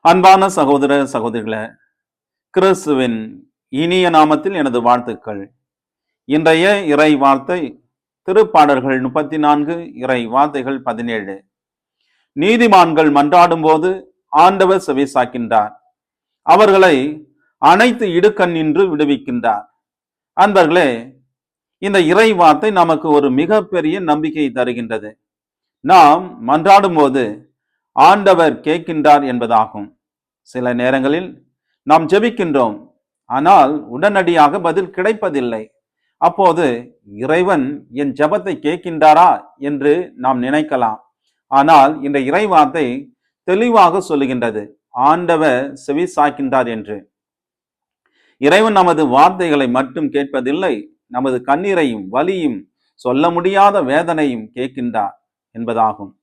அன்பான சகோதர சகோதரிகளே, கிறிஸ்துவின் இனிய நாமத்தில் எனது வாழ்த்துக்கள். இன்றைய இறை வார்த்தை திருப்பாடல்கள் 34, இறை வார்த்தைகள் 17. நீதிமான்கள் மன்றாடும் போது ஆண்டவர் செவிசாய்க்கின்றார், அவர்களை அனைத்து இடுக்கண் நின்று விடுவிக்கின்றார். அன்பர்களே, இந்த இறை வார்த்தை நமக்கு ஒரு மிகப்பெரிய நம்பிக்கை தருகின்றது. நாம் மன்றாடும் போது ஆண்டவர் கேட்கின்றார் என்பதாகும். சில நேரங்களில் நாம் ஜெபிக்கின்றோம், ஆனால் உடனடியாக பதில் கிடைப்பதில்லை. அப்போது இறைவன் என் ஜெபத்தை கேட்கின்றாரா என்று நாம் நினைக்கலாம். ஆனால் இந்த இறை வார்த்தை தெளிவாக சொல்லுகின்றது, ஆண்டவர் செவி சாய்க்கின்றார் என்று. இறைவன் நமது வார்த்தைகளை மட்டும் கேட்பதில்லை, நமது கண்ணீரையும் வலியும் சொல்ல முடியாத வேதனையும் கேட்கின்றார் என்பதாகும்.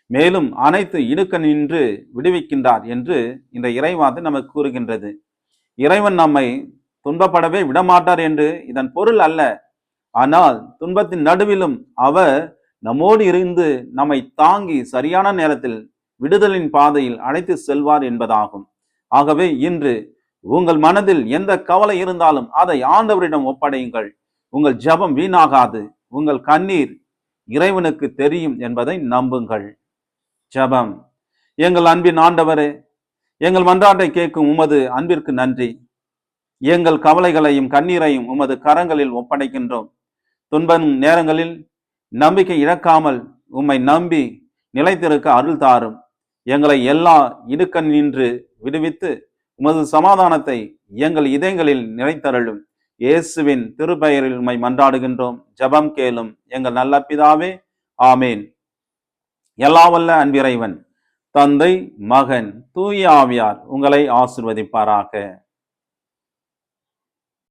மேலும் அனைத்து இடுக்கண் நின்று விடுவிக்கின்றார் என்று இந்த இறைவார்த்தை நமக்கு கூறுகின்றது. இறைவன் நம்மை துன்பப்படவே விடமாட்டார் என்று இதன் பொருள் அல்ல. ஆனால் துன்பத்தின் நடுவிலும் அவர் நம்மோடு இருந்து நம்மை தாங்கி சரியான நேரத்தில் விடுதலின் பாதையில் அழைத்து செல்வார் என்பதாகும். ஆகவே இன்று உங்கள் மனதில் எந்த கவலை இருந்தாலும் அதை ஆண்டவரிடம் ஒப்படையுங்கள். உங்கள் ஜெபம் வீணாகாது, உங்கள் கண்ணீர் இறைவனுக்கு தெரியும் என்பதை நம்புங்கள். ஜெபம். எங்கள் அன்பின் ஆண்டவரே, எங்கள் மன்றாட்டை கேட்கும் உமது அன்பிற்கு நன்றி. எங்கள் கவலைகளையும் கண்ணீரையும் உமது கரங்களில் ஒப்படைக்கின்றோம். துன்பம் நேரங்களில் நம்பிக்கை இழக்காமல் உம்மை நம்பி நிலைத்திருக்க அருள் தாரும். எங்களை எல்லா இடுக்கண் நின்று விடுவித்து உமது சமாதானத்தை எங்கள் இதயங்களில் நிறைத்தருளும். இயேசுவின் திருப்பெயரில் உம்மை மன்றாடுகின்றோம். ஜெபம் கேளும் எங்கள் நல்ல பிதாவே, ஆமேன். எல்லா வல்ல அன்பிறைவன், தந்தை, மகன், தூய ஆவியார் உங்களை ஆசிர்வதிப்பாராக.